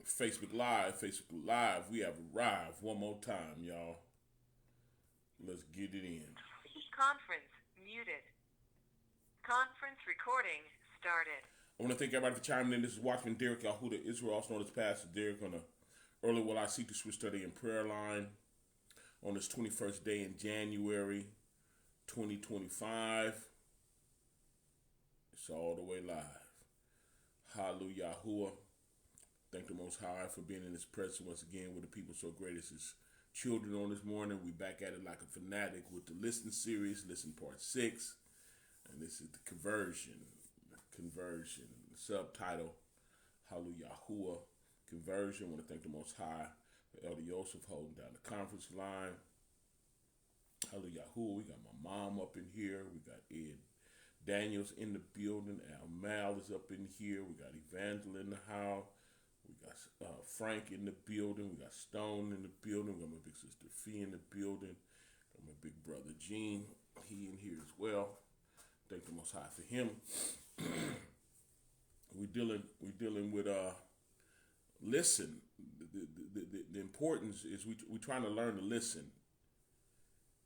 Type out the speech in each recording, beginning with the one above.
Facebook Live, we have arrived one more time, y'all. Let's get it in. Conference muted. Conference recording started. I want to thank everybody for chiming in. This is Watchman Derrick Yisrael, also known as Pastor Derrick, on the Early Will I Seek to Switch Study and Prayer Line on this 21st day in January 2025. It's all the way live. Hallelujah. Thank the Most High for being in His presence once again with the people so great as His children on this morning. We back at it like a fanatic with the Listen series, Listen Part 6. And this is the conversion. The subtitle, Hallelujah, conversion. I want to thank the Most High for Elder Joseph holding down the conference line. Hallelujah, we got my mom up in here. We got Ed Daniels in the building. Al Mal is up in here. We got Evangel in the house. We got Frank in the building. We got Stone in the building. We got my big sister Fee in the building. Got my big brother Gene. He in here as well. Thank the Most High for him. we dealing with listen. The importance is we trying to learn to listen.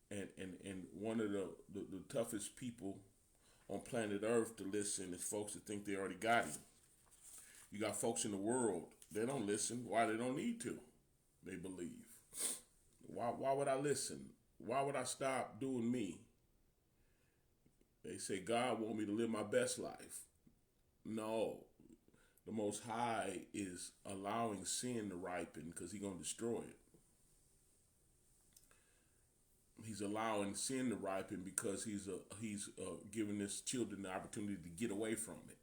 And one of the toughest people on planet Earth to listen is folks that think they already got him. You got folks in the world, they don't listen. Why? They don't need to. They believe. Why would I listen? Why would I stop doing me? They say God want me to live my best life. No. The Most High is allowing sin to ripen because He's going to destroy it. He's allowing sin to ripen because he's giving his children the opportunity to get away from it.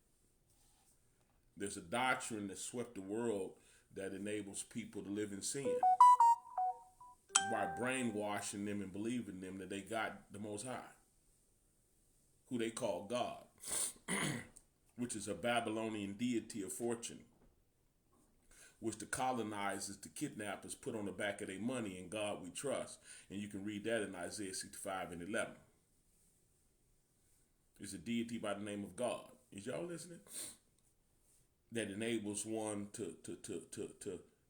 There's a doctrine that swept the world that enables people to live in sin by brainwashing them and believing them that they got the Most High, who they call God, which is a Babylonian deity of fortune, which the colonizers, the kidnappers, put on the back of their money. In God we trust. And you can read that in Isaiah 65 and 11. It's a deity by the name of God. Is y'all listening? That enables one to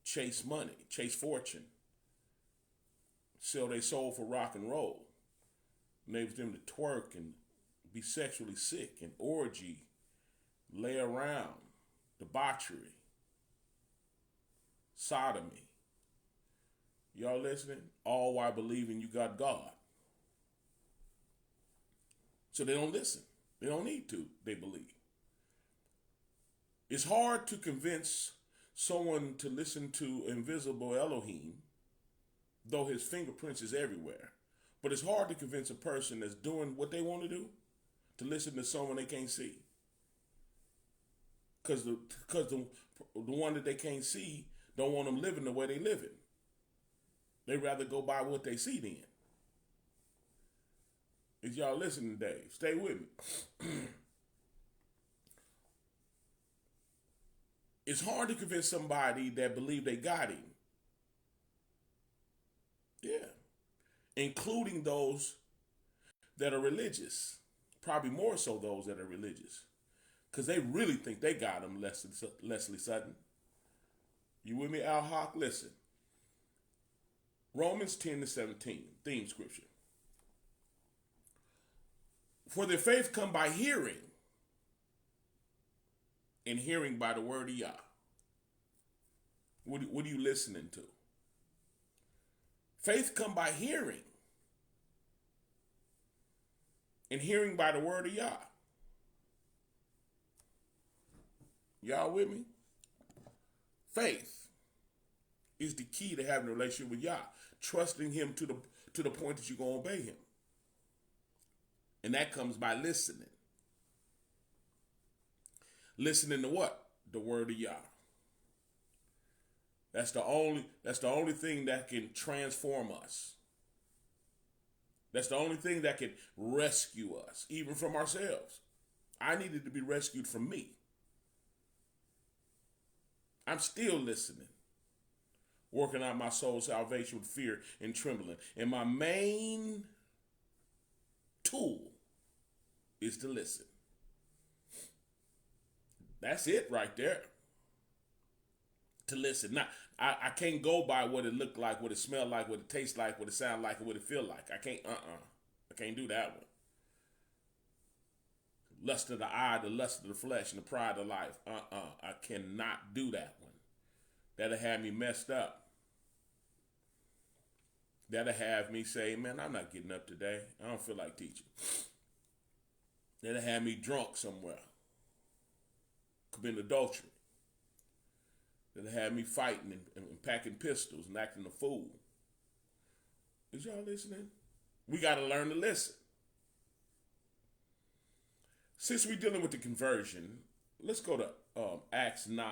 chase money, chase fortune, sell their soul for rock and roll. Enables them to twerk and be sexually sick and orgy, lay around, debauchery, sodomy. Y'all listening? All while believing you got God. So they don't listen. They don't need to. They believe. It's hard to convince someone to listen to invisible Elohim, though his fingerprints is everywhere. But it's hard to convince a person that's doing what they want to do to listen to someone they can't see. Because the one that they can't see don't want them living the way they living. They rather go by what they see then. Is y'all listening, Dave? Stay with me. It's hard to convince somebody that believe they got him. Yeah. Including those that are religious. Probably more so those that are religious. Because they really think they got him, Leslie Sutton. You with me, Al Hawk? Listen. Romans 10-17, theme scripture. For their faith come by hearing, and hearing by the word of Yah. What are you listening to? Faith come by hearing, and hearing by the word of Yah. Y'all with me? Faith is the key to having a relationship with Yah. Trusting Him to the point that you're going to obey Him. And that comes by listening. Listening to what? The word of Yah. That's the only thing that can transform us. That's the only thing that can rescue us, even from ourselves. I needed to be rescued from me. I'm still listening. Working out my soul's salvation with fear and trembling. And my main tool is to listen. That's it right there. to listen. Not I can't go by what it looked like, what it smelled like, what it tastes like, what it sound like, and what it feel like. I can't. I can't do that one. Lust of the eye, the lust of the flesh, and the pride of life. I cannot do that one. That'll have me messed up. That'll have me say, man, I'm not getting up today. I don't feel like teaching. That'll have me drunk somewhere. Commit adultery. That'll have me fighting and packing pistols and acting a fool. Is y'all listening? We got to learn to listen. Since we're dealing with the conversion, let's go to Acts 9.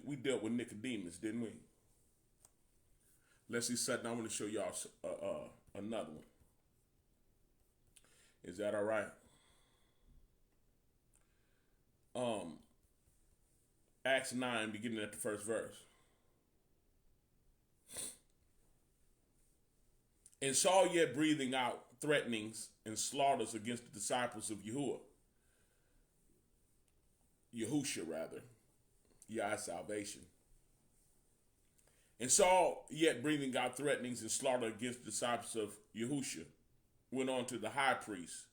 We dealt with Nicodemus, didn't we? Let's see something. I want to show y'all another one. Is that all right? Acts 9, beginning at the first verse. And Saul yet breathing out threatenings and slaughters against the disciples of Yahusha rather, Yah's salvation. And Saul, yet breathing out threatenings and slaughter against the disciples of Yahusha, went on to the high priest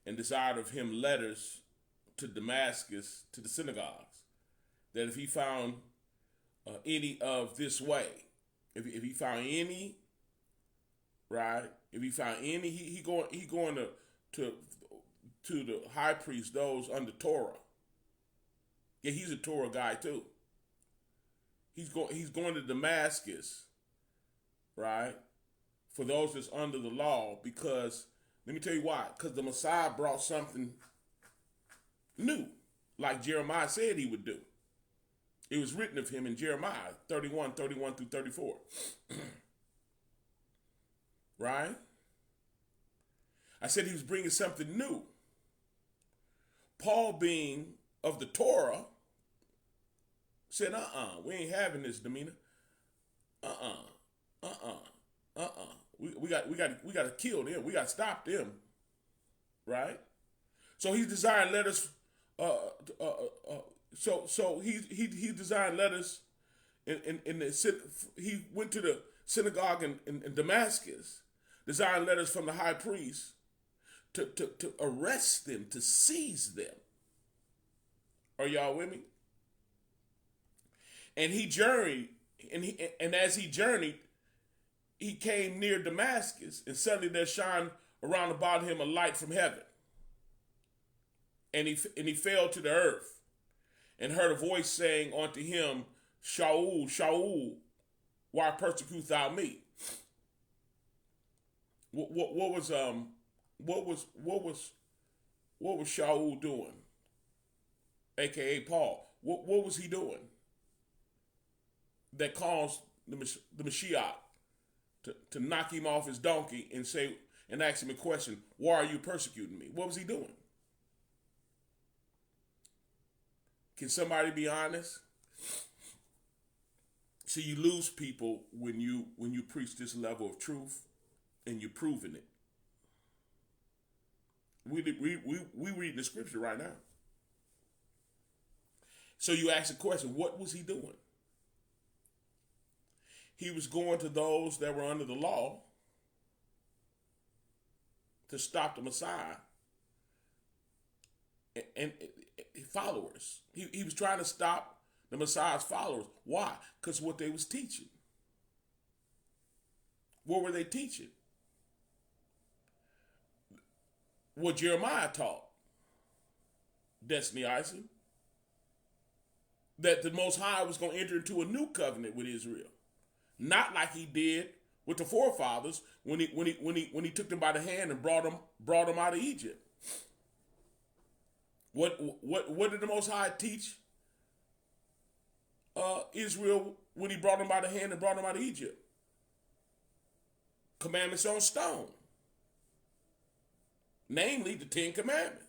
and desired of him letters to Damascus, to the synagogues, that if he found any of this way, if he found any, right? If he found any, he going to the high priest, those under Torah. Yeah, he's a Torah guy too. He's going to Damascus, right? For those that's under the law, because let me tell you why. Because the Messiah brought something new, like Jeremiah said he would do. It was written of him in Jeremiah 31 through 34. Right? I said he was bringing something new. Paul, being of the Torah, said, we ain't having this, demeanor. We got to kill them. We got to stop them. Right? So he's desiring letters. So he designed letters in the. He went to the synagogue in Damascus, designed letters from the high priest to arrest them, to seize them. Are y'all with me? And he journeyed, and as he journeyed, he came near Damascus, and suddenly there shined around about him a light from heaven. And he fell to the earth, and heard a voice saying unto him, Shaul, Shaul, why persecutest thou me? What was Shaul doing? AKA Paul. What was he doing that caused the Mashiach to knock him off his donkey and ask him a question? Why are you persecuting me? What was he doing? Can somebody be honest? See, you lose people when you preach this level of truth and you're proving it. We read the scripture right now. So you ask the question, what was he doing? He was going to those that were under the law to stop the Messiah and followers. He was trying to stop the Messiah's followers. Why? Because what they was teaching. What were they teaching? What Jeremiah taught. Destiny Ison. That the Most High was going to enter into a new covenant with Israel. Not like he did with the forefathers when he took them by the hand and brought them out of Egypt. What did the Most High teach Israel when he brought them by the hand and brought them out of Egypt? Commandments on stone. Namely, the 10 Commandments.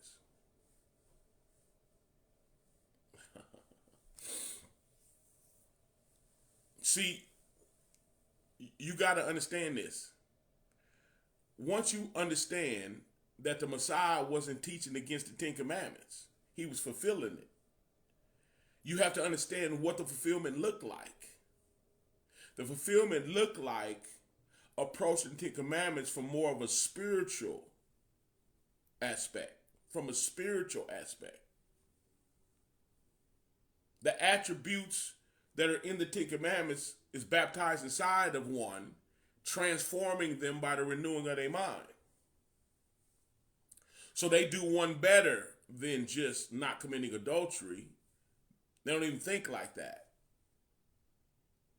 See, you got to understand this. Once you understand that the Messiah wasn't teaching against the 10 Commandments, he was fulfilling it. you have to understand what the fulfillment looked like. The fulfillment looked like approaching the Ten Commandments from more of a spiritual aspect, from a spiritual aspect. The attributes that are in the Ten Commandments is baptized inside of one, transforming them by the renewing of their mind. So they do one better than just not committing adultery. They don't even think like that.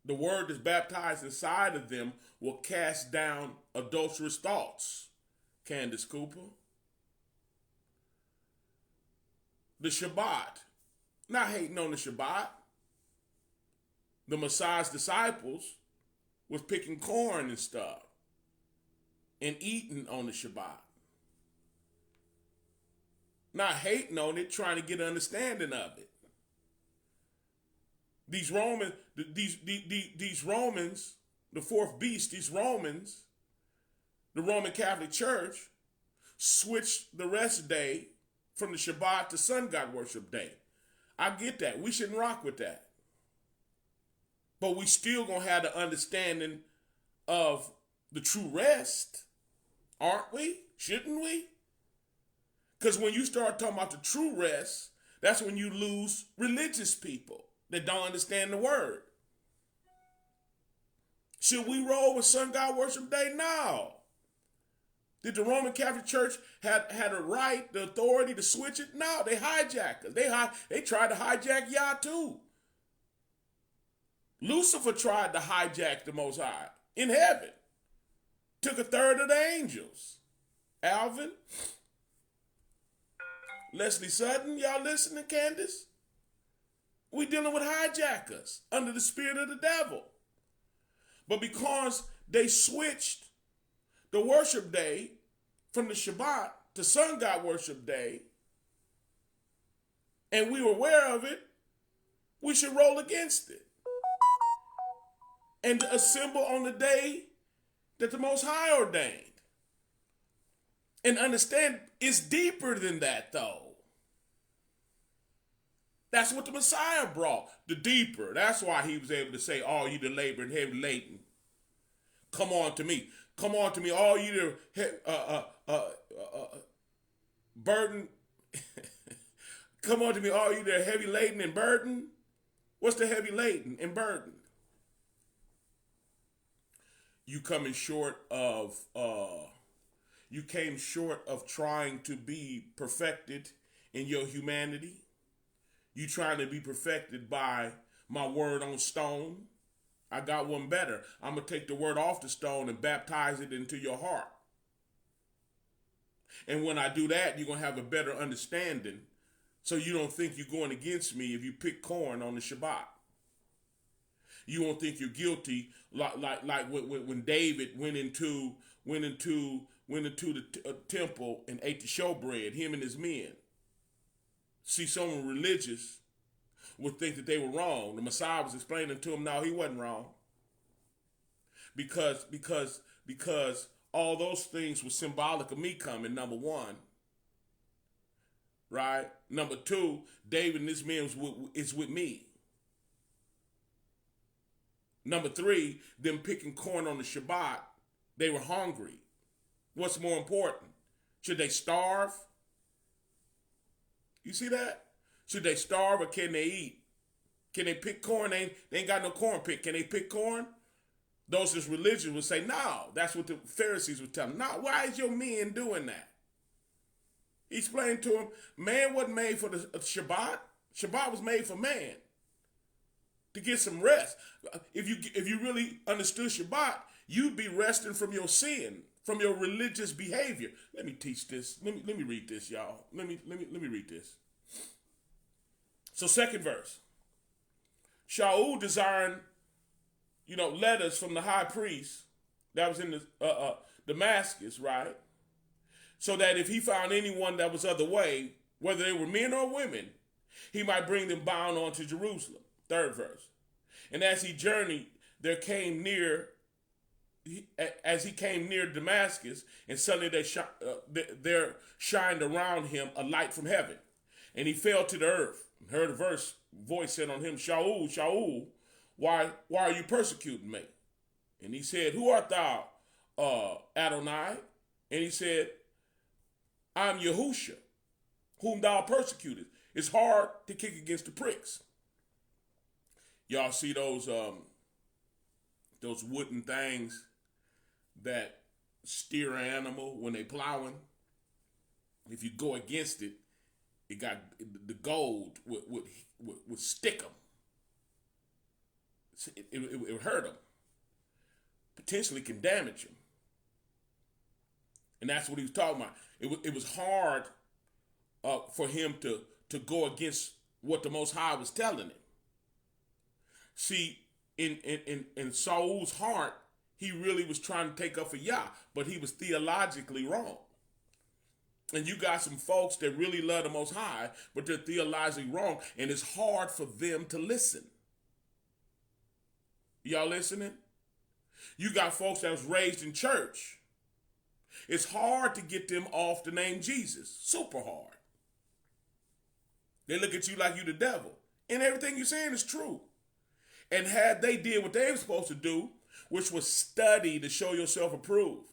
The word that's baptized inside of them will cast down adulterous thoughts. Candace Cooper. The Shabbat. Not hating on the Shabbat. The Messiah's disciples was picking corn and stuff and eating on the Shabbat. Not hating on it, trying to get an understanding of it. These Romans, the fourth beast, these Romans, the Roman Catholic Church, switched the rest day from the Shabbat to sun god worship day. I get that. We shouldn't rock with that. But we still gonna have the understanding of the true rest, aren't we? Shouldn't we? Because when you start talking about the true rest, that's when you lose religious people that don't understand the word. Should we roll with sun god worship day? No. Did the Roman Catholic Church had a right, the authority to switch it? No, they hijacked us. They tried to hijack Yah too. Lucifer tried to hijack the Most High in heaven. Took a third of the angels. Alvin, Leslie Sutton, y'all listening, Candace? We dealing with hijackers under the spirit of the devil. But because they switched the worship day from the Shabbat to sun god worship day, and we were aware of it, we should roll against it. And assemble on the day that the Most High ordained. And understand it's deeper than that, though. That's what the Messiah brought, the deeper. That's why he was able to say, all you that labor and heavy laden, come on to me. Come on to me, all you that burden. Come on to me, all you that are heavy laden and burden. What's the heavy laden and burden? You came short of trying to be perfected in your humanity. You trying to be perfected by my word on stone. I got one better. I'm going to take the word off the stone and baptize it into your heart. And when I do that, you're going to have a better understanding. So you don't think you're going against me if you pick corn on the Shabbat. You won't think you're guilty like when David went into the temple and ate the showbread, him and his men. See, someone religious would think that they were wrong. The Messiah was explaining to him, no, he wasn't wrong. Because all those things were symbolic of me coming, number one. Right? Number two, David and his men is with me. Number three, them picking corn on the Shabbat, they were hungry. What's more important? Should they starve? You see that? Should they starve or can they eat? Can they pick corn? They ain't got no corn pick. Can they pick corn? Those that's religious would say, no. That's what the Pharisees would tell them. No, why is your men doing that? He explained to him, man wasn't made for the Shabbat. Shabbat was made for man. To get some rest. If you really understood Shabbat, you'd be resting from your sin, from your religious behavior. Let me teach this. Let me read this, y'all. Let me read this. So second verse. Shaul desiring, letters from the high priest that was in the Damascus, right? So that if he found anyone that was other way, whether they were men or women, he might bring them bound on to Jerusalem. Third verse. And as he journeyed, as he came near Damascus, and suddenly there shined around him a light from heaven. And he fell to the earth. Heard a voice said on him, Shaul, Shaul, why are you persecuting me? And he said, who art thou, Adonai? And he said, I'm Yahusha, whom thou persecutest. It's hard to kick against the pricks. Y'all see those wooden things that steer an animal when they plowing? If you go against it, it got the gold would stick them. It hurt them. Potentially can damage them. And that's what he was talking about. It was hard for him to go against what the Most High was telling him. See, in Saul's heart, he really was trying to take up for Yah, but he was theologically wrong. And you got some folks that really love the Most High, but they're theologically wrong, and it's hard for them to listen. Y'all listening? You got folks that was raised in church. It's hard to get them off the name Jesus. Super hard. They look at you like you the devil. And everything you're saying is true. And had they did what they were supposed to do, which was study to show yourself approved,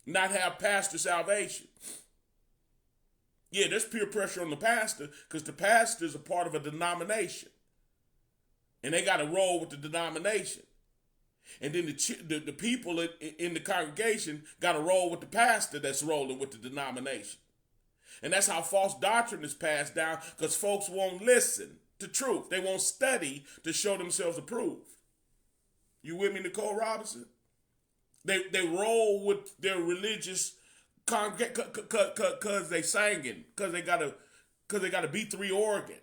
not have pastor salvation. Yeah, there's peer pressure on the pastor because the pastor is a part of a denomination. And they got to roll with the denomination. And then the people in the congregation got to roll with the pastor that's rolling with the denomination. And that's how false doctrine is passed down, because folks won't listen to truth. They won't study to show themselves approved. You with me, Nicole Robinson? They roll with their religious congregation because they singing, because they got a B3 organ.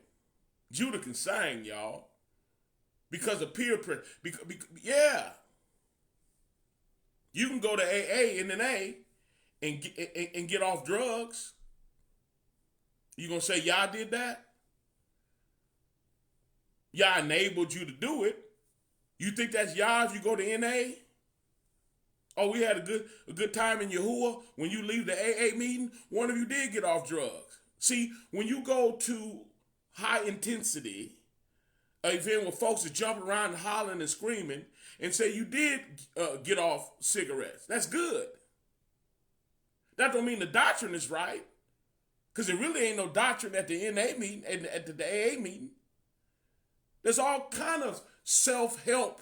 Judah can sing, y'all. Because of peer pressure. Yeah. You can go to AA and NA and get off drugs. You gonna say Yah did that? Yah enabled you to do it. You think that's Yah if you go to NA? Oh, we had a good time in Yahuwah. When you leave the AA meeting, one of you did get off drugs. See, when you go to high intensity event where folks are jumping around and hollering and screaming, and say you did get off cigarettes, that's good. That don't mean the doctrine is right, because there really ain't no doctrine at the NA meeting and at the AA meeting. There's all kind of self-help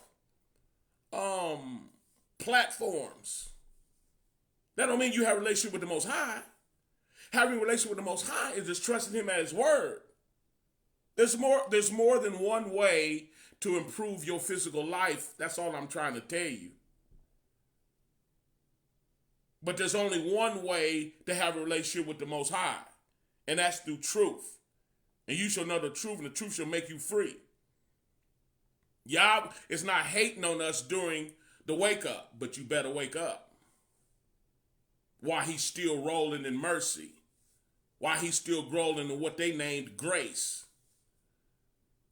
platforms. That don't mean you have a relationship with the Most High. Having a relationship with the Most High is just trusting Him at His word. There's more than one way to improve your physical life. That's all I'm trying to tell you. But there's only one way to have a relationship with the Most High, and that's through truth. And you shall know the truth, and the truth shall make you free. Yah is not hating on us during the wake up, but you better wake up. While He's still rolling in mercy. While He's still rolling in what they named grace.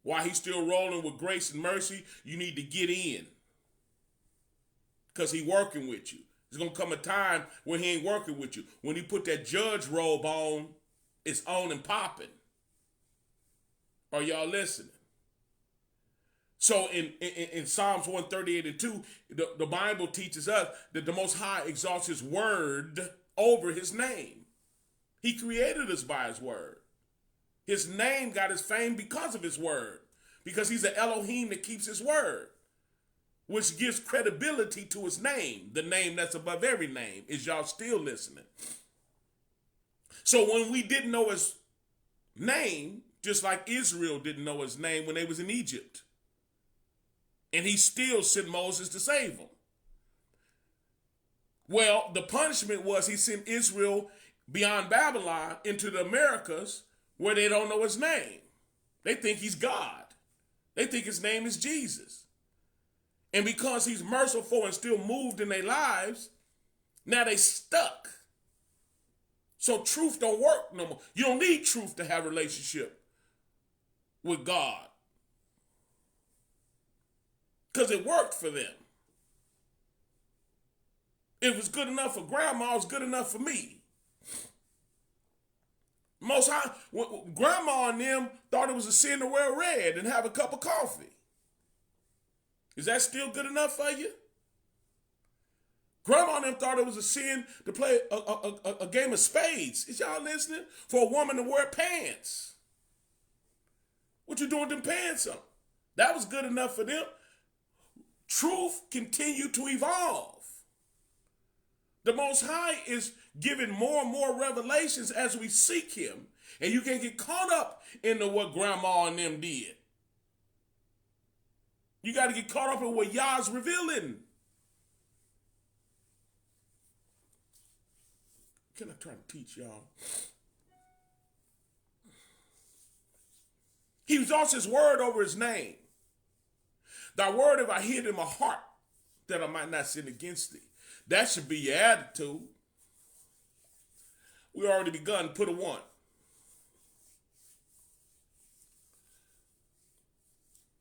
While He's still rolling with grace and mercy, you need to get in. Because He's working with you. There's going to come a time when He ain't working with you. When He put that judge robe on, it's on and popping. Are y'all listening? So in Psalms 138 and 2, the Bible teaches us that the Most High exalts His word over His name. He created us by His word. His name got His fame because of His word. Because He's an Elohim that keeps His word. Which gives credibility to His name. The name that's above every name. Is y'all still listening? So when we didn't know His name, just like Israel didn't know His name when they was in Egypt. And He still sent Moses to save them. Well, the punishment was He sent Israel beyond Babylon into the Americas where they don't know His name. They think He's God. They think His name is Jesus. And because He's merciful and still moved in their lives, now they stuck. So truth don't work no more. You don't need truth to have a relationship with God. Because it worked for them. If it was good enough for grandma, it was good enough for me. Most High, Grandma and them thought it was a sin to wear red and have a cup of coffee. Is that still good enough for you? Grandma and them thought it was a sin to play a game of spades. Is y'all listening? For a woman to wear pants. What you doing with them pants on? That was good enough for them. Truth continue to evolve. The Most High is giving more and more revelations as we seek him. And you can't get caught up into what Grandma and them did. You got to get caught up in what Yah's revealing. Can I try to teach y'all? He exalts his word over his name. Thy word have I hid in my heart, that I might not sin against thee. That should be your attitude. We already begun, put a 1.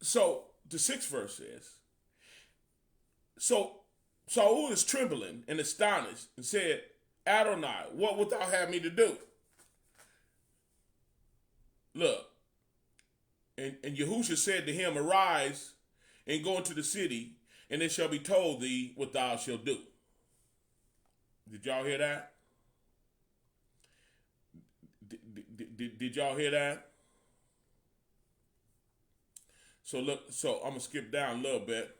So the 6th verse says, so Saul is trembling and astonished and said, Adonai, what wilt thou have me to do? Look, and Yahushua said to him, arise and go into the city, and it shall be told thee what thou shalt do. Did y'all hear that? Did y'all hear that? So look, so I'm gonna skip down a little bit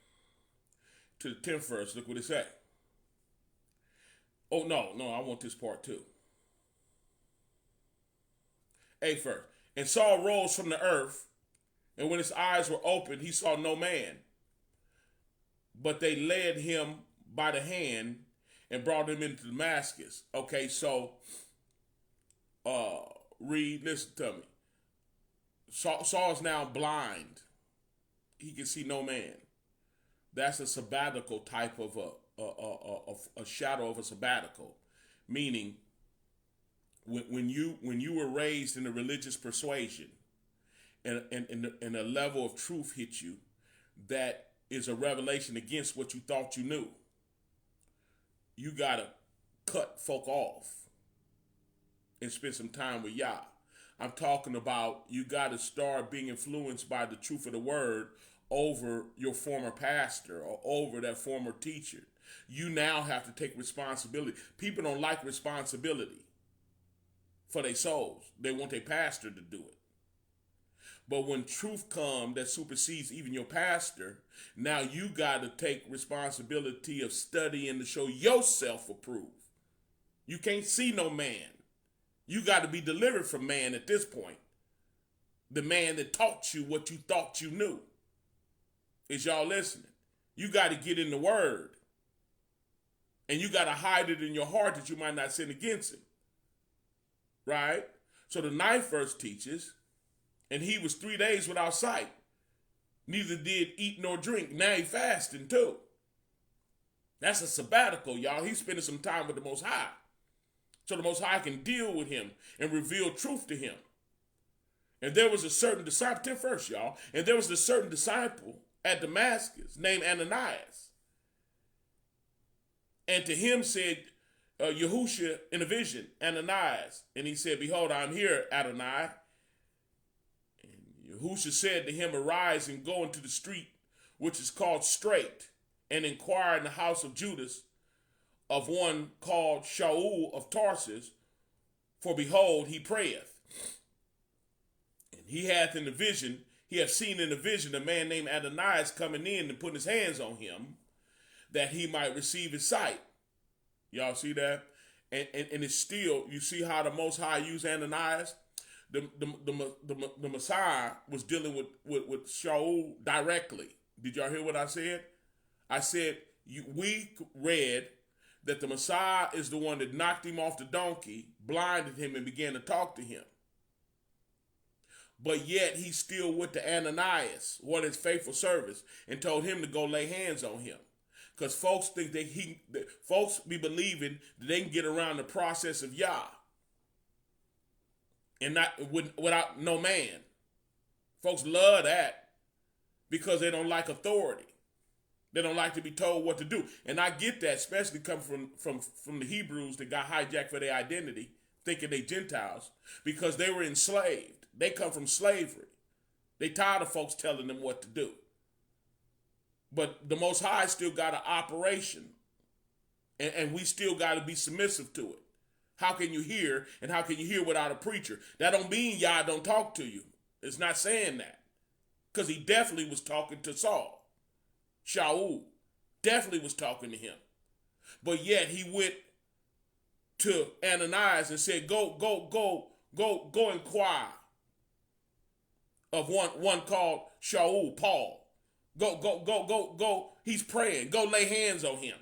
to the 10th verse. Look what it say. Oh no, I want this part too. 8th verse. And Saul rose from the earth, and when his eyes were opened, he saw no man. But they led him by the hand and brought him into Damascus. Okay, so listen to me. Saul's now blind. He can see no man. That's a sabbatical type of a shadow of a sabbatical, meaning when you were raised in a religious persuasion and a level of truth hit you that is a revelation against what you thought you knew, you gotta cut folk off and spend some time with Yah. I'm talking about you gotta start being influenced by the truth of the word over your former pastor or over that former teacher. You now have to take responsibility. People don't like responsibility for their souls. They want their pastor to do it. But when truth comes that supersedes even your pastor, now you got to take responsibility of studying to show yourself approved. You can't see no man. You got to be delivered from man at this point. The man that taught you what you thought you knew. Is y'all listening? You got to get in the word. And you got to hide it in your heart that you might not sin against him. Right? So the 9th verse teaches, and he was 3 days without sight. Neither did eat nor drink. Now he fasting too. That's a sabbatical, y'all. He's spending some time with the Most High. So the Most High can deal with him and reveal truth to him. And there was a certain disciple, 10th verse, y'all. And there was a certain disciple at Damascus named Ananias. And to him said Yahushua in a vision, Ananias. And he said, behold, I am here, Adonai. And Yahushua said to him, arise and go into the street, which is called Straight, and inquire in the house of Judas of one called Shaul of Tarsus, for behold, he prayeth. And he hath in the vision, he hath seen in the vision a man named Ananias coming in and putting his hands on him, that he might receive his sight. Y'all see that? And it's still, you see how the Most High used Ananias? The Messiah was dealing with Shaul directly. Did y'all hear what I said? I said, we read that the Messiah is the one that knocked him off the donkey, blinded him, and began to talk to him. But yet he still went to Ananias, one of his faithful servants, and told him to go lay hands on him. Because folks think folks be believing that they can get around the process of Yah and not without no man. Folks love that because they don't like authority. They don't like to be told what to do. And I get that, especially coming from the Hebrews that got hijacked for their identity thinking they Gentiles, because they were enslaved. They come from slavery. They tired of folks telling them what to do. But the Most High still got an operation, and we still got to be submissive to it. How can you hear, and how can you hear without a preacher? That don't mean Yah don't talk to you. It's not saying that. Because he definitely was talking to Saul. Shaul definitely was talking to him. But yet he went to Ananias and said, go inquire of one called Shaul, Paul. Go. He's praying. Go lay hands on him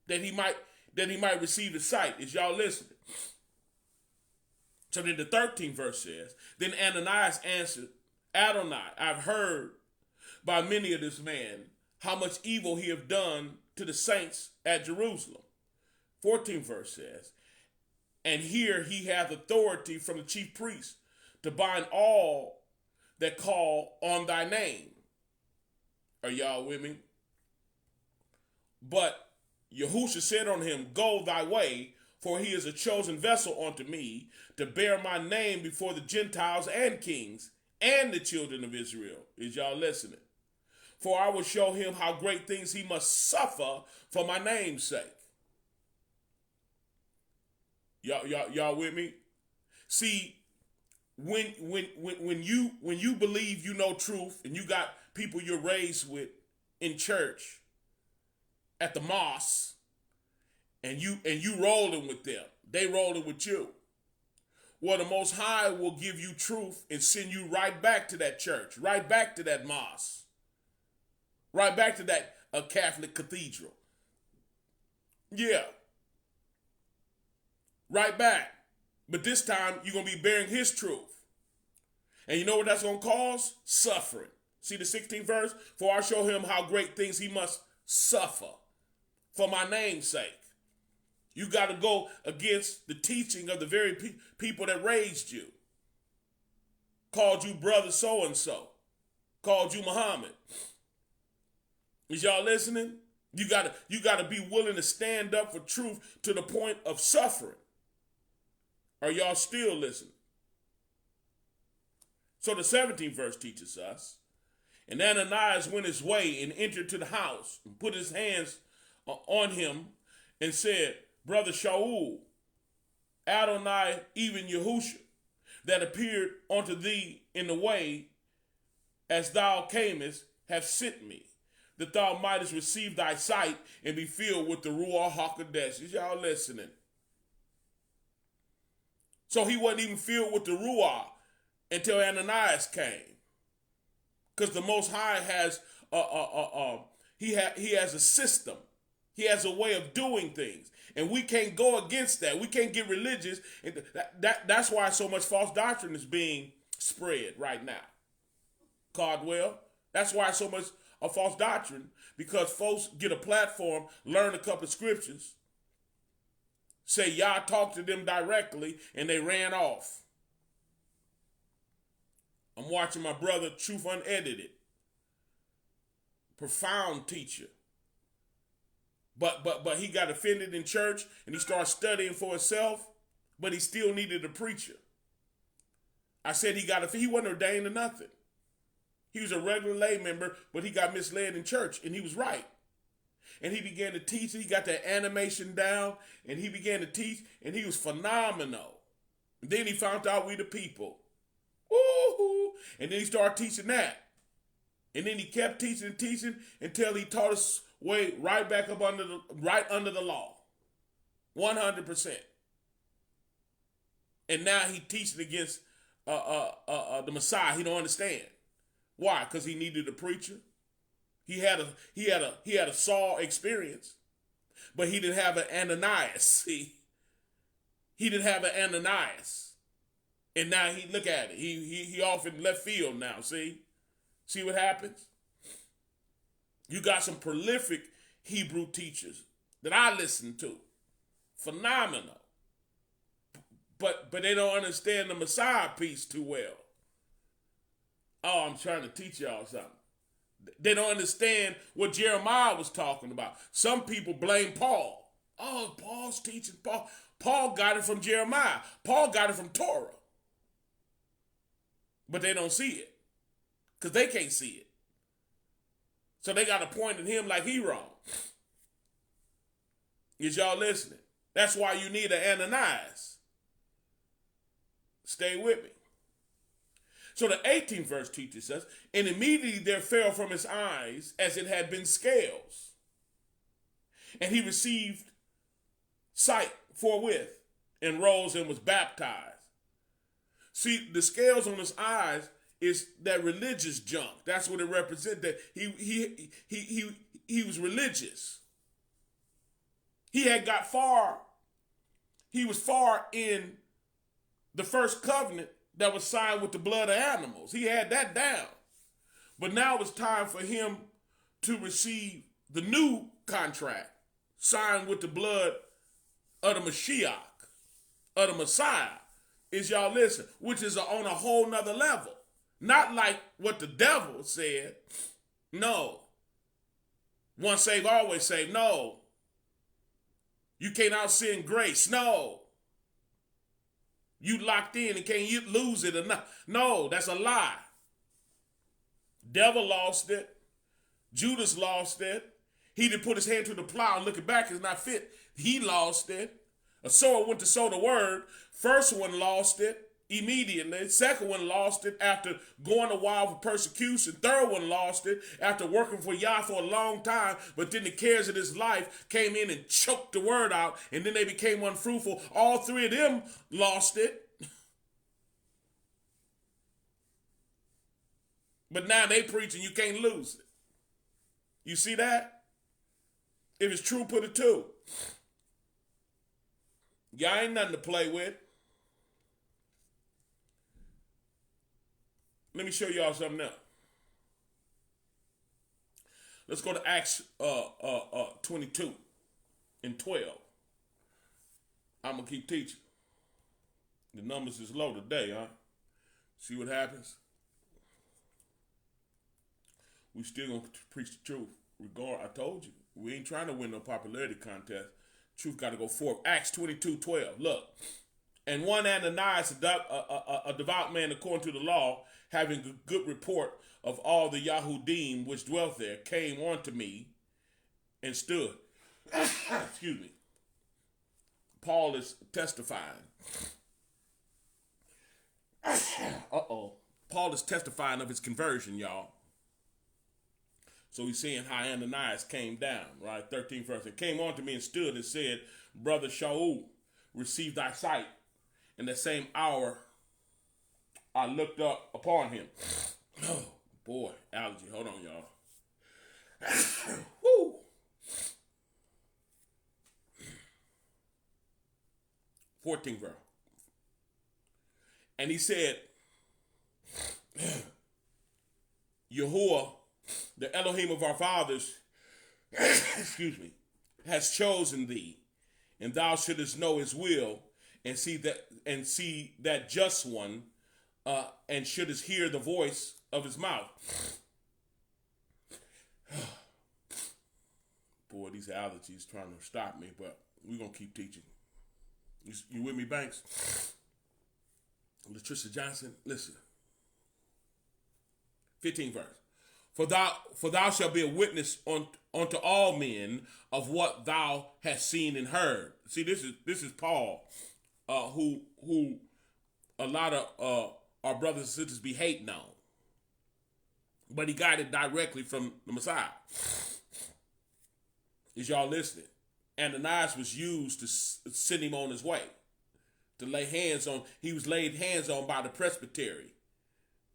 that he might receive the sight. Is y'all listening? So then the 13th verse says, then Ananias answered, Adonai, I've heard by many of this man how much evil he have done to the saints at Jerusalem. 14th verse says, and here he hath authority from the chief priest to bind all that call on thy name. Are y'all with me? But Yahushua said on him, go thy way, for he is a chosen vessel unto me to bear my name before the Gentiles and kings and the children of Israel. Is y'all listening? For I will show him how great things he must suffer for my name's sake. Y'all with me? See, when you believe you know truth and you got people you're raised with in church, at the mosque, and you rolling with them, they rolling with you. Well, the Most High will give you truth and send you right back to that church, right back to that mosque, right back to that Catholic cathedral. Yeah. Right back. But this time, you're going to be bearing his truth. And you know what that's going to cause? Suffering. See the 16th verse? For I show him how great things he must suffer for my name's sake. You got to go against the teaching of the very people that raised you. Called you brother so-and-so. Called you Muhammad. Is y'all listening? You gotta be willing to stand up for truth to the point of suffering. Are y'all still listening? So the 17th verse teaches us, and Ananias went his way and entered to the house and put his hands on him and said, Brother Shaul, Adonai, even Yahushua, that appeared unto thee in the way as thou camest, have sent me, that thou mightest receive thy sight and be filled with the Ruach HaKodesh. Is y'all listening? So he wasn't even filled with the Ruach until Ananias came. Because the Most High has he has a system. He has a way of doing things. And we can't go against that. We can't get religious. And that's why so much false doctrine is being spread right now. Cardwell. That's why so much of false doctrine, because folks get a platform, learn a couple of scriptures, say Yah talked to them directly, and they ran off. I'm watching my brother, Truth Unedited. Profound teacher. But he got offended in church, and he started studying for himself, but he still needed a preacher. I said he wasn't ordained to nothing. He was a regular lay member, but he got misled in church, and he was right. And he began to teach. He got that animation down, and he began to teach, and he was phenomenal. And then he found out we the people. Woo-hoo. And then he started teaching that. And then he kept teaching and teaching until he taught us way right back up under the law. 100%. And now he teaching against the Messiah. He don't understand. Why? Because he needed a preacher. He had a Saul experience, but he didn't have an Ananias. See, he didn't have an Ananias, and now look at it. He off in left field now. See what happens. You got some prolific Hebrew teachers that I listen to, phenomenal, but they don't understand the Messiah piece too well. Oh, I'm trying to teach y'all something. They don't understand what Jeremiah was talking about. Some people blame Paul. Oh, Paul's teaching. Paul got it from Jeremiah. Paul got it from Torah. But they don't see it because they can't see it. So they got to point at him like he wrong. Is y'all listening? That's why you need an Ananias. Stay with me. So the 18th verse teaches us, and immediately there fell from his eyes as it had been scales. And he received sight forthwith and rose and was baptized. See, the scales on his eyes is that religious junk. That's what it represents. That he was religious. He had got far. He was far in the first covenant that was signed with the blood of animals. He had that down. But now it's time for him to receive the new contract signed with the blood of the Mashiach, of the Messiah. Is y'all listen? Which is on a whole nother level. Not like what the devil said. No. Once saved, always saved. No. You can't out-sin grace. No. You locked in and can't lose it or not. No, that's a lie. Devil lost it. Judas lost it. He didn't put his hand to the plow and looking back is not fit. He lost it. A sower went to sow the word. First one lost it immediately. Second one lost it after going a while for persecution. Third one lost it after working for Yah for a long time. But then the cares of his life came in and choked the word out. And then they became unfruitful. All three of them lost it. But now they preaching you can't lose it. You see that? If it's true, put it too. Y'all ain't nothing to play with. Let me show y'all something else. Let's go to Acts 22 and 12. I'm going to keep teaching. The numbers is low today, huh? See what happens? We still going to preach the truth. I told you, we ain't trying to win no popularity contest. Truth got to go forth. Acts 22:12. Look. And one Ananias, a devout man according to the law, having a good report of all the Yahudim which dwelt there, came unto me and stood. Excuse me. Paul is testifying. Paul is testifying of his conversion, y'all. So he's saying how Ananias came down, right? 13th verse. And came on to me and stood and said, Brother Shaul, receive thy sight. In the same hour, I looked up upon him. Oh, boy, allergy. Hold on, y'all. Woo. Fourteenth verse. And he said, Yahuwah, the Elohim of our fathers, excuse me, has chosen thee, and thou shouldest know his will, and see that just one, and shouldest hear the voice of his mouth. Boy, these allergies trying to stop me, but we're gonna keep teaching. You with me, Banks? Latricia Johnson, listen. 15th verse. For thou shalt be a witness unto all men of what thou hast seen and heard. See, this is Paul, who a lot of our brothers and sisters be hating on, but he got it directly from the Messiah. Is y'all listening? Ananias was used to send him on his way, to lay hands on. He was laid hands on by the presbytery.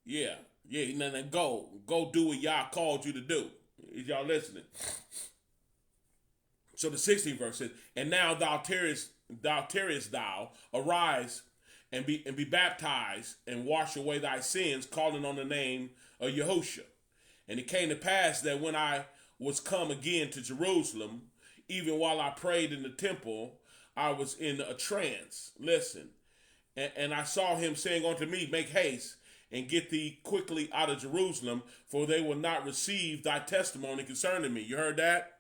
Yeah. And then go do what Yah called you to do. Is y'all listening? So the 16th verse says, and now thou tarriest thou, arise and be baptized and wash away thy sins, calling on the name of Yahushua. And it came to pass that when I was come again to Jerusalem, even while I prayed in the temple, I was in a trance. Listen. And I saw him saying unto me, make haste and get thee quickly out of Jerusalem, for they will not receive thy testimony concerning me. You heard that?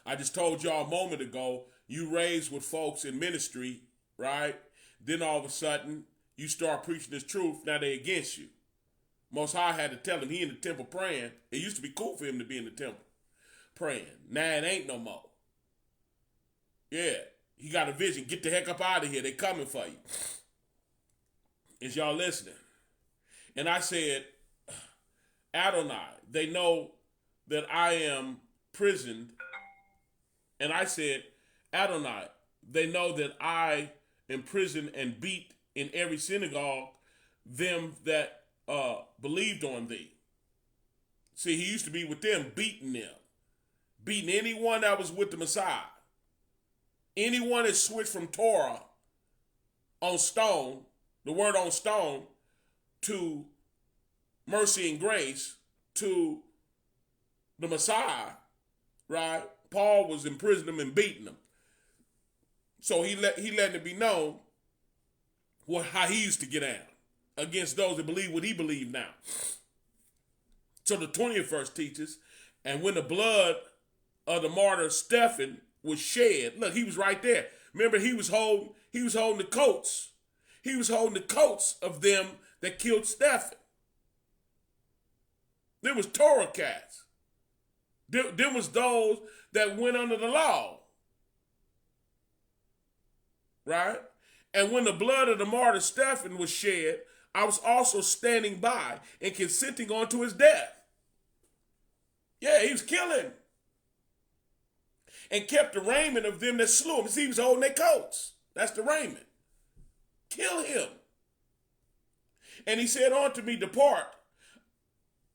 I just told y'all a moment ago, You raised with folks in ministry, right? Then all of a sudden, you start preaching this truth. Now they against you. Most High had to tell him he in the temple praying. It used to be cool for him to be in the temple praying. Now it ain't no more. Yeah, he got a vision. Get the heck up out of here. They coming for you. Is y'all listening? And I said, Adonai, they know that I am prisoned. And I said, Adonai, they know that I imprisoned and beat in every synagogue them that believed on thee. See, he used to be with them, beating anyone that was with the Messiah. Anyone that switched from Torah on stone, the word on stone, to mercy and grace, to the Messiah, right? Paul was imprisoning them and beating them. So he let it be known how he used to get down against those that believe what he believed now. So the 20th verse teaches, and when the blood of the martyr Stephen was shed, look, he was right there. Remember, he was holding the coats. He was holding the coats of them that killed Stephen. There was Torah cats. There was those that went under the law. Right? And when the blood of the martyr Stephen was shed, I was also standing by and consenting unto his death. Yeah, he was killing. And kept the raiment of them that slew him. See, he was holding their coats. That's the raiment. Kill him. And he said unto me, depart.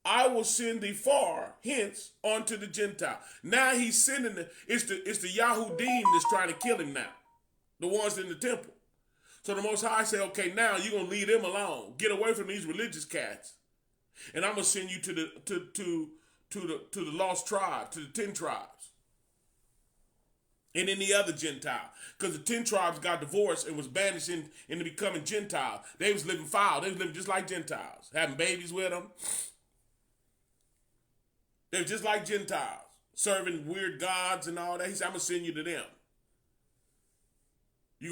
I will send thee far hence unto the Gentile. Now he's sending it's the Yahudim that's trying to kill him now. The ones in the temple. So the Most High say, okay, now you're gonna leave them alone. Get away from these religious cats, and I'm gonna send you to the lost tribe, to the 10 tribes, and any other Gentile, because the 10 tribes got divorced and was banished into becoming Gentiles. They was living foul. They was living just like Gentiles, having babies with them. They were just like Gentiles, serving weird gods and all that. He said, I'm gonna send you to them. You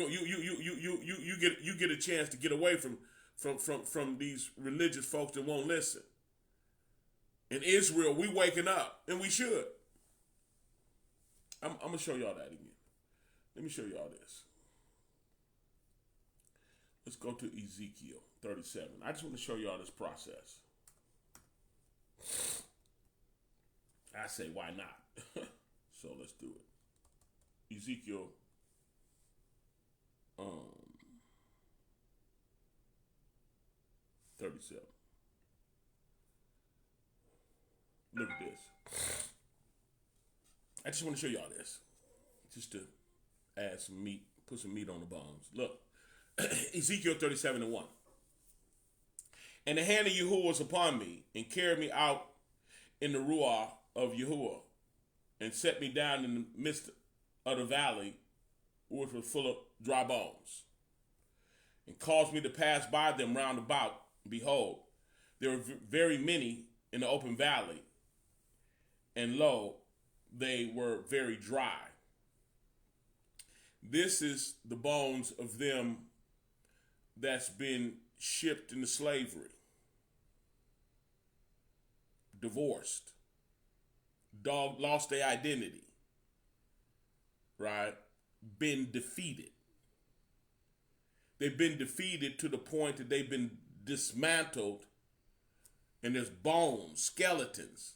get a chance to get away from these religious folks that won't listen. In Israel, we waking up, and we should. I'm gonna show y'all that again. Let me show y'all this. Let's go to Ezekiel 37. I just want to show y'all this process. I say, why not? So let's do it. Ezekiel 37. Look at this. I just want to show y'all this. Just to add some meat, put some meat on the bones. Look, Ezekiel 37:1. And the hand of Yahuwah was upon me, and carried me out in the ruah of Yahuwah, and set me down in the midst of the valley, which was full of dry bones, and caused me to pass by them round about. Behold, there were very many in the open valley, and lo, they were very dry. This is the bones of them that's been shipped into slavery, divorced, lost their identity, right? Been defeated. They've been defeated to the point that they've been dismantled, and there's bones, skeletons.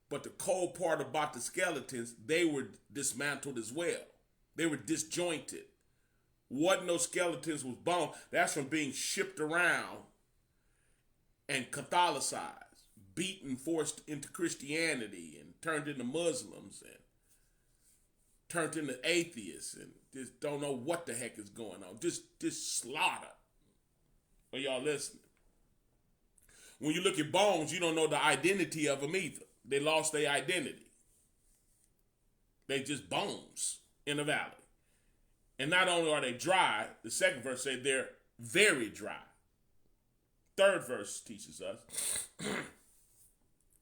But the cold part about the skeletons, they were dismantled as well. They were disjointed. Wasn't no skeletons was bone. That's from being shipped around and Catholicized, beaten, forced into Christianity, and turned into Muslims, and turned into atheists, and just don't know what the heck is going on. Just slaughter. Are y'all listening? When you look at bones, you don't know the identity of them either. They lost their identity. They just bones in the valley. And not only are they dry, the second verse says they're very dry. Third verse teaches us.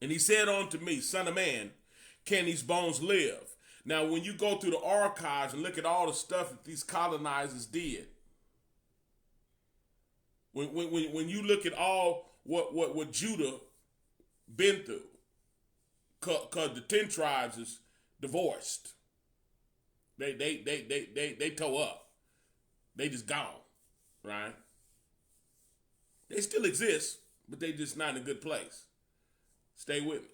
And he said unto me, Son of man, can these bones live? Now, when you go through the archives and look at all the stuff that these colonizers did, when you look at all what Judah been through, because the 10 tribes is divorced. They toe up. They just gone, right? They still exist, but they just not in a good place. Stay with me.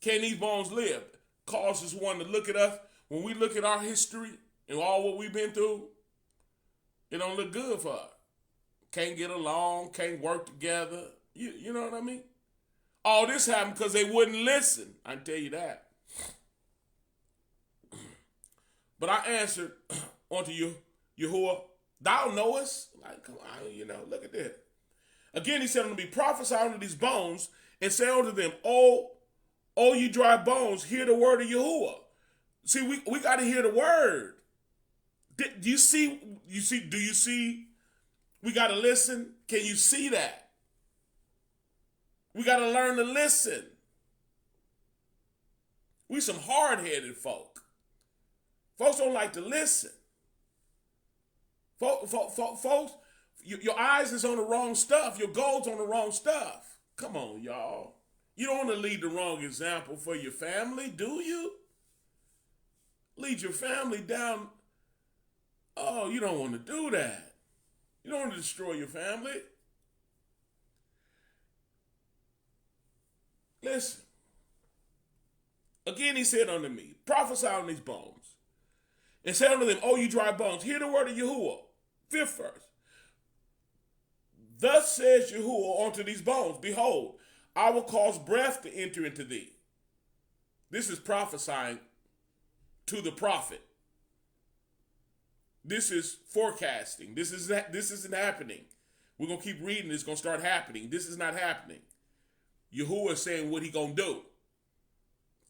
Can these bones live? Causes one to look at us. When we look at our history and all what we've been through, it don't look good for us. Can't get along, can't work together. You know what I mean? All this happened because they wouldn't listen. I can tell you that. But I answered unto you, Yahuwah, thou knowest. Like, come on, look at this. Again, he said unto me, prophesy unto these bones, and say unto them, O you dry bones, hear the word of Yahuwah. See, we got to hear the word. Do you see? Do you see? We got to listen. Can you see that? We got to learn to listen. We some hard-headed folk. Folks don't like to listen. Folks, your eyes is on the wrong stuff. Your goal's on the wrong stuff. Come on, y'all. You don't want to lead the wrong example for your family, do you? Lead your family down. Oh, you don't want to do that. You don't want to destroy your family. Listen. Again, he said unto me, prophesy on these bones, and said unto them, O you dry bones, hear the word of Yahuwah. 5th verse. Thus says Yahuwah unto these bones, behold, I will cause breath to enter into thee. This is prophesying to the prophet. This is forecasting. This isn't happening. We're going to keep reading. It's going to start happening. This is not happening. Yahuwah is saying what he going to do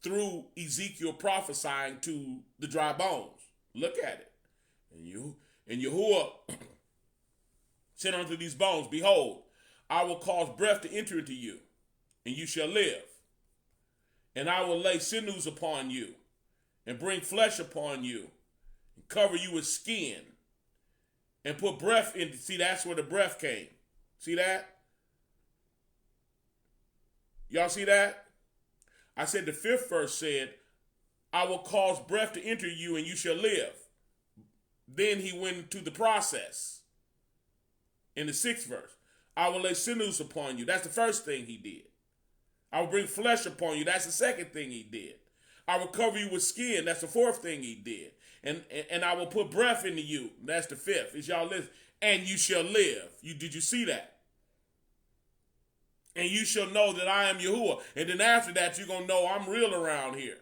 through Ezekiel prophesying to the dry bones. Look at it. And Yahuwah said unto these bones, behold, I will cause breath to enter into you, and you shall live. And I will lay sinews upon you, and bring flesh upon you, and cover you with skin, and put breath in. See, that's where the breath came. See that? Y'all see that? I said the 5th verse said, I will cause breath to enter you, and you shall live. Then he went into the process. In the 6th verse, I will lay sinews upon you. That's the first thing he did. I will bring flesh upon you. That's the second thing he did. I will cover you with skin. That's the 4th thing he did. And I will put breath into you. That's the 5th. Is y'all listen? And you shall live. Did you see that? And you shall know that I am Yahuwah. And then after that, you're going to know I'm real around here.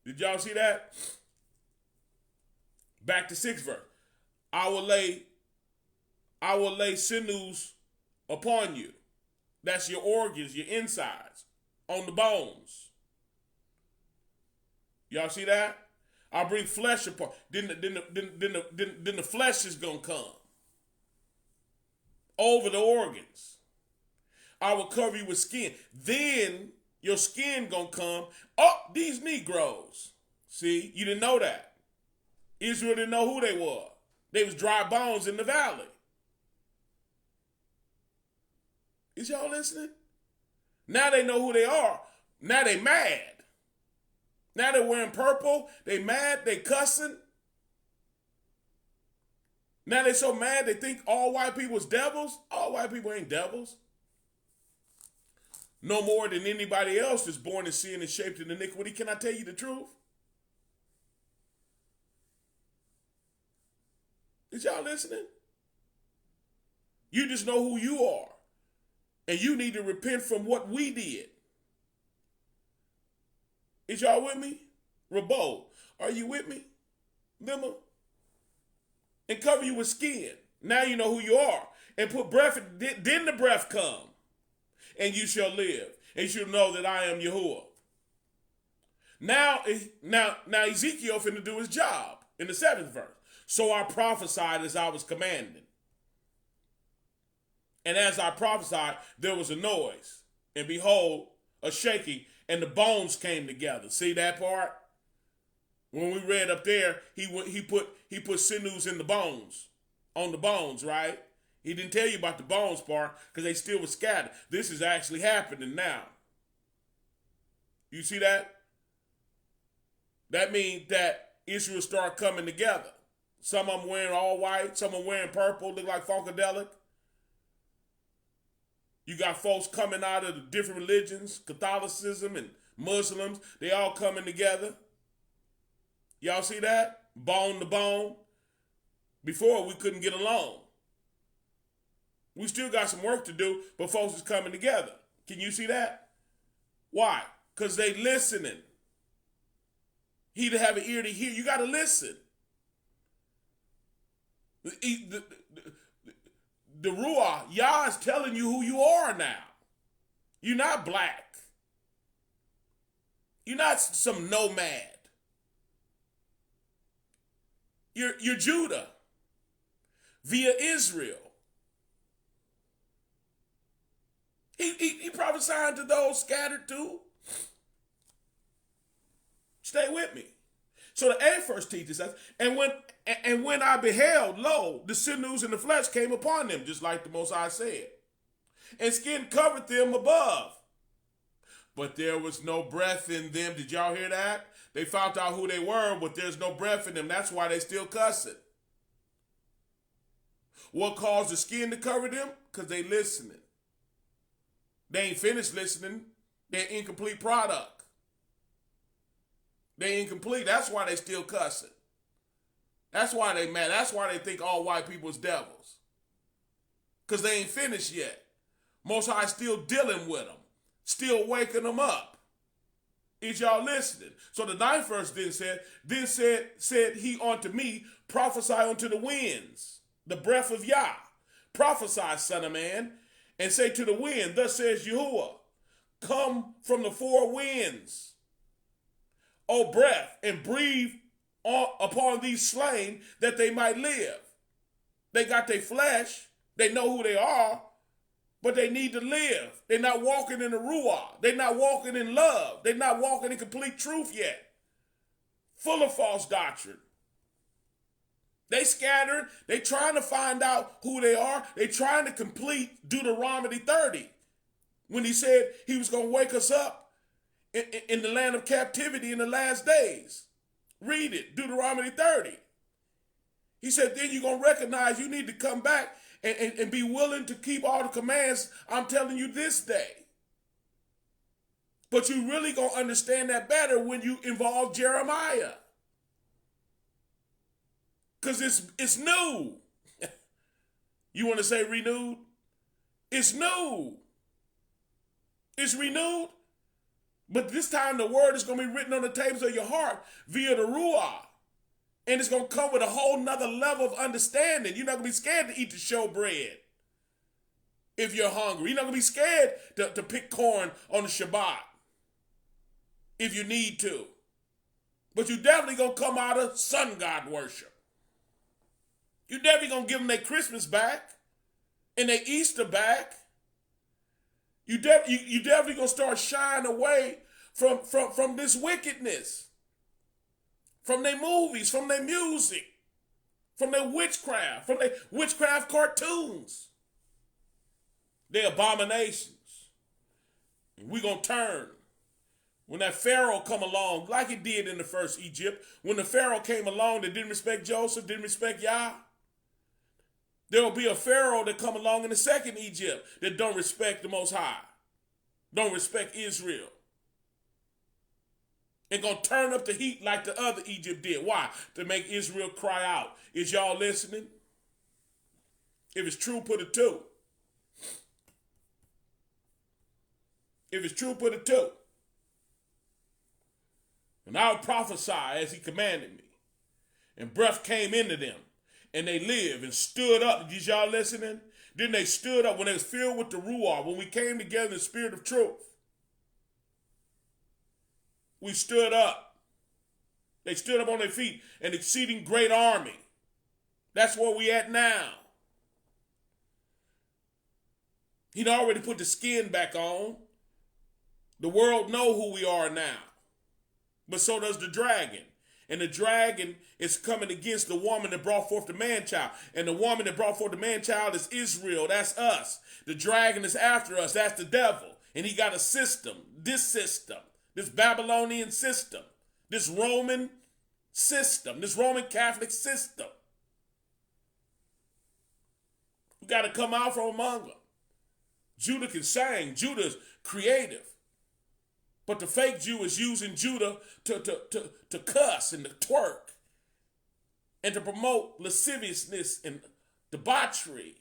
Did y'all see that? Back to 6th verse. I will lay sinews upon you. That's your organs, your insides, on the bones. Y'all see that? I'll bring flesh upon. Then the flesh is gonna come over the organs. I will cover you with skin. Then your skin gonna come up these Negroes. See, you didn't know that. Israel didn't know who they were. They was dry bones in the valley. Is y'all listening? Now they know who they are. Now they mad. Now they're wearing purple. They mad. They cussing. Now they so mad they think all white people is devils. All white people ain't devils. No more than anybody else that's born in sin and shaped in iniquity. Can I tell you the truth? Is y'all listening? You just know who you are. And you need to repent from what we did. Is y'all with me? Rabo, are you with me? Limma? And cover you with skin. Now you know who you are. And put breath, then the breath come. And you shall live. And you shall know that I am Yahuwah. Now Ezekiel finna do his job in the 7th verse. So I prophesied as I was commanded. And as I prophesied, there was a noise, and behold, a shaking, and the bones came together. See that part? When we read up there, he put sinews in the bones, on the bones, right? He didn't tell you about the bones part because they still were scattered. This is actually happening now. You see that? That means that Israel start coming together. Some of them wearing all white, some of them wearing purple, look like Funkadelic. You got folks coming out of the different religions, Catholicism and Muslims. They all coming together. Y'all see that? Bone to bone. Before, we couldn't get along. We still got some work to do, but folks is coming together. Can you see that? Why? Because they listening. He to have an ear to hear. You got to listen. The Ruah, Yah is telling you who you are now. You're not black. You're not some nomad. You're Judah via Israel. He prophesied to those scattered too. Stay with me. So the 8th verse teaches us, and when I beheld, lo, the sinews and the flesh came upon them, just like the Most High said, and skin covered them above, but there was no breath in them. Did y'all hear that? They found out who they were, but there's no breath in them. That's why they still cussing. What caused the skin to cover them? Because they listening. They ain't finished listening. They're incomplete product. They incomplete. That's why they still cussing. That's why they mad. That's why they think all white people is devils. Because they ain't finished yet. Most High still dealing with them. Still waking them up. Is y'all listening? So the 9th verse then said he unto me, prophesy unto the winds, the breath of Yah. Prophesy, son of man, and say to the wind, thus says Yahuwah, come from the 4 winds, O breath, and breathe upon these slain that they might live. They got their flesh. They know who they are, but they need to live. They're not walking in the Ruah. They're not walking in love. They're not walking in complete truth yet. Full of false doctrine. They scattered. They trying to find out who they are. They trying to complete Deuteronomy 30 when he said he was going to wake us up in the land of captivity in the last days. Read it, Deuteronomy 30. He said, then you're going to recognize you need to come back and be willing to keep all the commands I'm telling you this day. But you really going to understand that better when you involve Jeremiah. Because it's new. You want to say renewed? It's new. It's renewed. But this time the word is going to be written on the tables of your heart via the Ruah. And it's going to come with a whole nother level of understanding. You're not going to be scared to eat the showbread if you're hungry. You're not going to be scared to pick corn on the Shabbat if you need to. But you're definitely going to come out of sun god worship. You're definitely going to give them their Christmas back and their Easter back. You definitely going to start shying away from this wickedness, from their movies, from their music, from their witchcraft cartoons. They're abominations. And we're going to turn. When that Pharaoh come along, like he did in the first Egypt, when the Pharaoh came along that didn't respect Joseph, didn't respect Yah, there will be a Pharaoh that come along in the second Egypt that don't respect the Most High, don't respect Israel, and gonna turn up the heat like the other Egypt did. Why? To make Israel cry out. Is y'all listening? If it's true, put a 2. If it's true, put a 2. And I would prophesy as he commanded me, and breath came into them. And they lived and stood up. Did y'all listening? Then they stood up when they was filled with the Ruah, when we came together in the spirit of truth. We stood up. They stood up on their feet, an exceeding great army. That's where we at now. He'd already put the skin back on. The world know who we are now, but so does the dragon. And the dragon is coming against the woman that brought forth the man-child. And the woman that brought forth the man-child is Israel. That's us. The dragon is after us. That's the devil. And he got a system, this Babylonian system, this Roman Catholic system. We got to come out from among them. Judah can sing. Judah's creative. But the fake Jew is using Judah to cuss and to twerk and to promote lasciviousness and debauchery,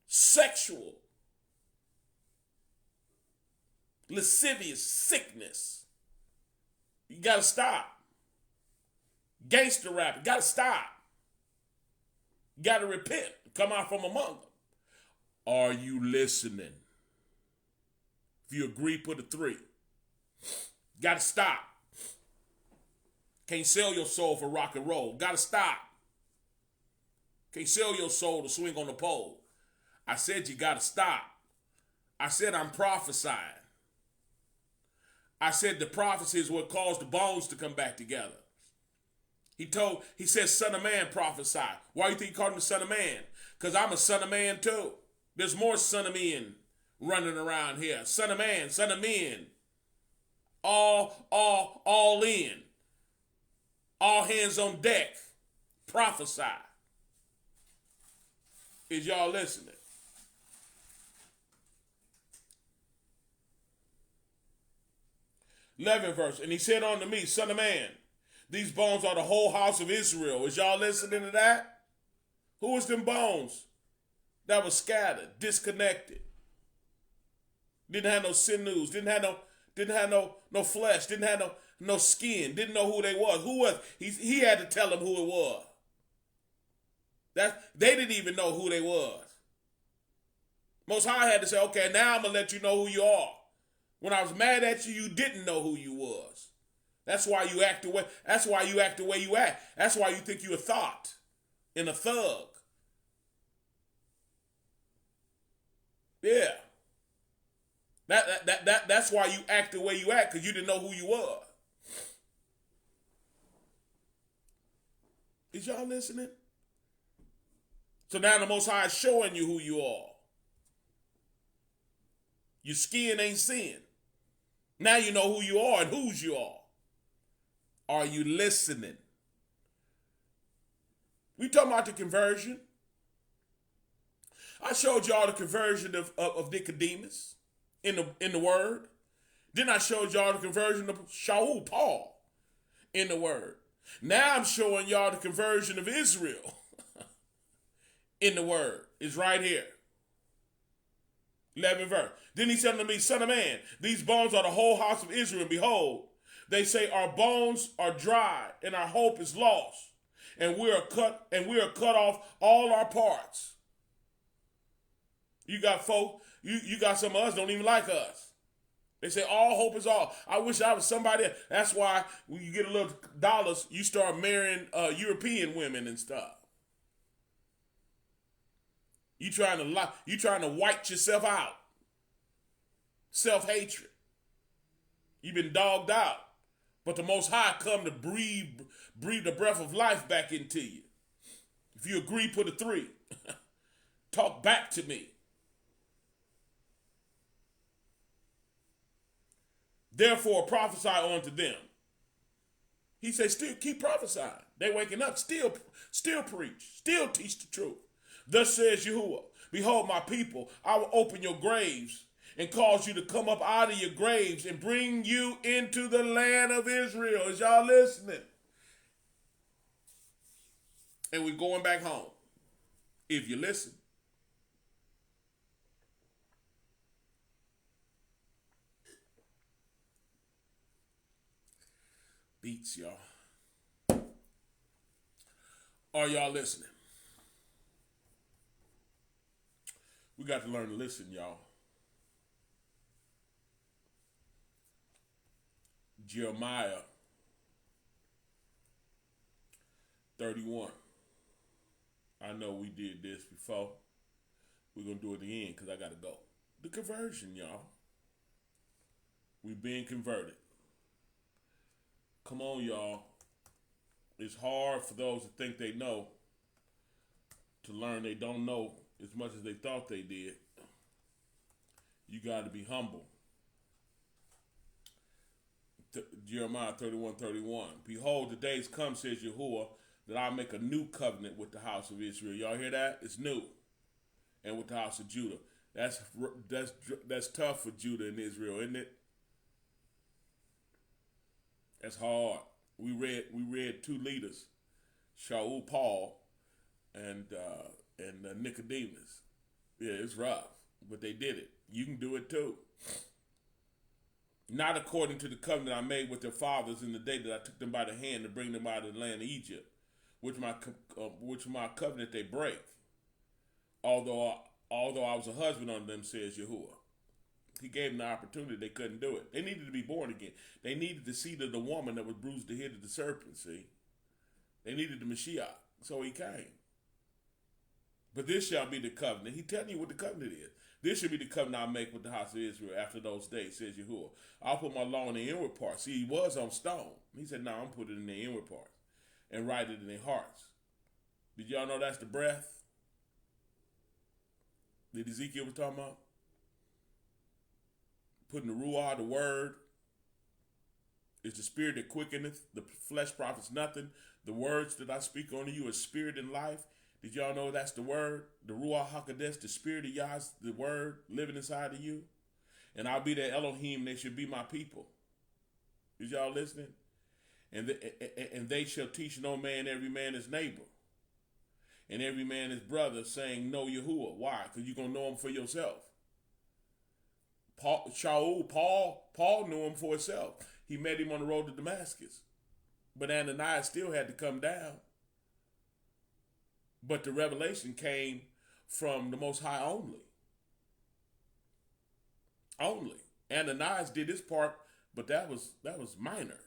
sexual, lascivious sickness. You got to stop. Gangster rap, you got to stop. You got to repent, come out from among them. Are you listening? If you agree, put a 3. Got to stop. Can't sell your soul for rock and roll. Got to stop. Can't sell your soul to swing on the pole. I said you got to stop. I said I'm prophesying. I said the prophecy is what caused the bones to come back together. He said, son of man prophesy. Why do you think he called him the son of man? Because I'm a son of man too. There's more son of men running around here. Son of man, son of men. All in. All hands on deck. Prophesy. Is y'all listening? '11 verse. And he said unto me, son of man, these bones are the whole house of Israel. Is y'all listening to that? Who was them bones that was scattered, disconnected? Didn't have no sinews, didn't have no flesh, didn't have no skin, didn't know who they was. Who was he had to tell them who it was. They didn't even know who they was. Most High had to say, okay, now I'm gonna let you know who you are. When I was mad at you, you didn't know who you was. That's why you act the way. That's why you act the way you act. That's why you think you're a thought and a thug. Yeah. That's why you act the way you act, because you didn't know who you were. Is y'all listening? So now the Most High is showing you who you are. Your skin ain't sin. Now you know who you are and whose you are. Are you listening? We talking about the conversion. I showed y'all the conversion of Nicodemus in the word. Then I showed y'all the conversion of Shaul, Paul, in the word. Now I'm showing y'all the conversion of Israel in the word. It's right here. 11 verse. Then he said unto me, son of man, these bones are the whole house of Israel. And behold, they say our bones are dry and our hope is lost. And we are cut off all our parts. You got folk, you got some of us don't even like us. They say all hope is all. I wish I was somebody else. That's why when you get a little dollars, you start marrying European women and stuff. You trying to white yourself out. Self-hatred. You've been dogged out. But the Most High come to breathe the breath of life back into you. If you agree, put a 3. Talk back to me. Therefore prophesy unto them. He said, still keep prophesying. They waking up, still preach, still teach the truth. Thus says Yahuwah, behold my people, I will open your graves and cause you to come up out of your graves and bring you into the land of Israel. Is y'all listening? And we're going back home. If you listen. Beats, y'all. Are y'all listening? We got to learn to listen, y'all. Jeremiah 31. I know we did this before. We're going to do it again because I got to go. The conversion, y'all. We being converted. Come on, y'all. It's hard for those that think they know to learn they don't know as much as they thought they did. You got to be humble. Jeremiah 31:31. Behold, the days come, says Yahuwah, that I'll make a new covenant with the house of Israel. Y'all hear that? It's new. And with the house of Judah. That's tough for Judah and Israel, isn't it? That's hard. We read two leaders, Shaul Paul and Nicodemus. Yeah, it's rough, but they did it. You can do it too. Not according to the covenant I made with their fathers in the day that I took them by the hand to bring them out of the land of Egypt, which my covenant they break. Although I was a husband unto them, says Yahuwah. He gave them the opportunity. They couldn't do it. They needed to be born again. They needed the seed of the woman that would bruise the head of the serpent, see? They needed the Mashiach, so he came. But this shall be the covenant. He telling you what the covenant is. This should be the covenant I make with the house of Israel after those days, says Yahuwah. I'll put my law in the inward parts. See, he was on stone. He said, no, I'm putting it in the inward parts and write it in their hearts. Did y'all know that's the breath that Ezekiel was talking about? Putting the ruah, the word, is the spirit that quickeneth. The flesh profits nothing. The words that I speak unto you is spirit and life. Did y'all know that's the word? The ruah hakodesh, the spirit of Yah, the word living inside of you. And I'll be their Elohim. They should be my people. Is y'all listening? And they shall teach no man, every man his neighbor, and every man his brother, saying, know Yahuwah. Why? Because you're going to know him for yourself. Paul knew him for himself. He met him on the road to Damascus. But Ananias still had to come down. But the revelation came from the Most High only. Only. Ananias did his part, but that was minor.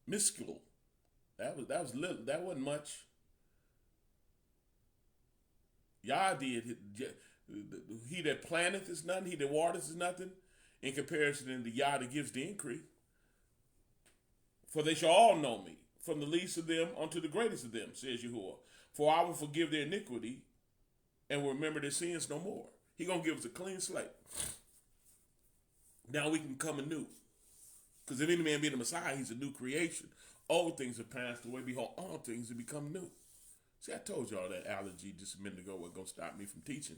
Minuscule. That was little. That wasn't much. Yah did. He that planteth is nothing. He that watereth is nothing in comparison to Yah that gives the increase. For they shall all know me, from the least of them unto the greatest of them, says Yahuwah. For I will forgive their iniquity and will remember their sins no more. He going to give us a clean slate. Now we can come anew. Because if any man be the Messiah, he's a new creation. Old things have passed away. Behold, all things have become new. See, I told y'all that allergy just a minute ago was going to stop me from teaching.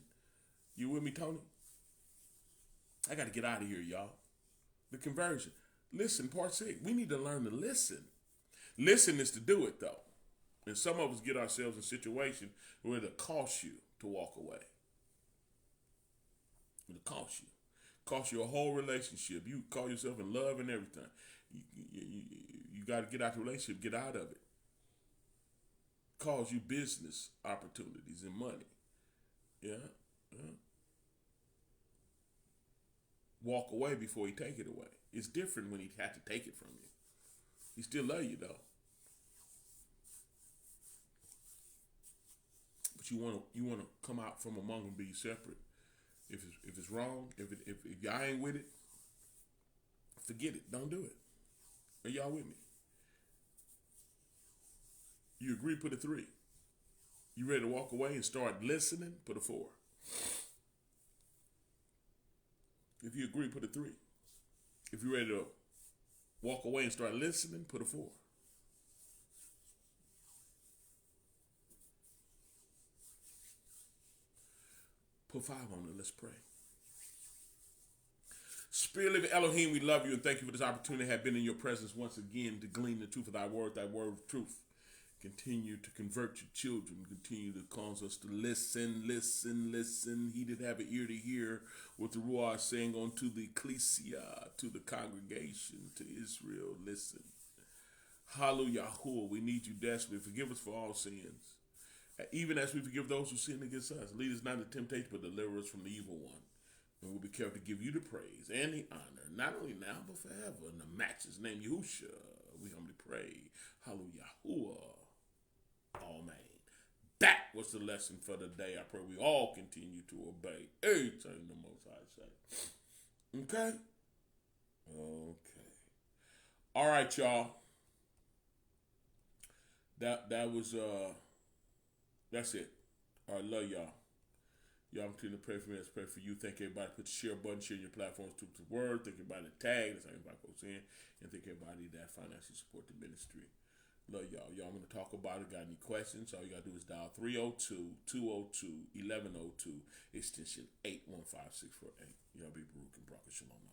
You with me, Tony? I got to get out of here, y'all. The conversion. Listen, part 6. We need to learn to listen. Listen is to do it, though. And some of us get ourselves in a situation where it'll cost you to walk away. It'll cost you. Cost you a whole relationship. You call yourself in love and everything. You got to get out the relationship. Get out of it. Cause you business opportunities and money. Yeah. Walk away before he take it away. It's different when he had to take it from you. He still love you though. But you want to come out from among them, be separate. If it's wrong, if y'all ain't with it, forget it. Don't do it. Are y'all with me? You agree, put a 3. You ready to walk away and start listening, put a 4. If you agree, put a 3. If you're ready to walk away and start listening, put a 4. Put 5 on it. Let's pray. Spirit living Elohim, we love you and thank you for this opportunity to have been in your presence once again to glean the truth of thy word of truth. Continue to convert your children. Continue to cause us to listen. He did have an ear to hear what the Ruach is saying unto the ecclesia, to the congregation, to Israel. Listen. Hallelujah. We need you desperately. Forgive us for all sins. Even as we forgive those who sin against us. Lead us not into temptation, but deliver us from the evil one. And we'll be careful to give you the praise and the honor, not only now, but forever. In the matchless name, Yahusha, we humbly pray. Hallelujah. Amen. That was the lesson for the day. I pray we all continue to obey everything the Most High say. Okay? Okay. All right, y'all. That was that's it. All right, love y'all. Y'all continue to pray for me. Let's pray for you. Thank everybody. Put the share button, share your platforms to the word. Thank everybody that tag. That's how everybody goes in. And thank everybody that financially support the ministry. Love y'all. Y'all, I'm going to talk about it. Got any questions? All you got to do is dial 302-202-1102, extension 815648. Y'all be Baruch and Baruch Shalom.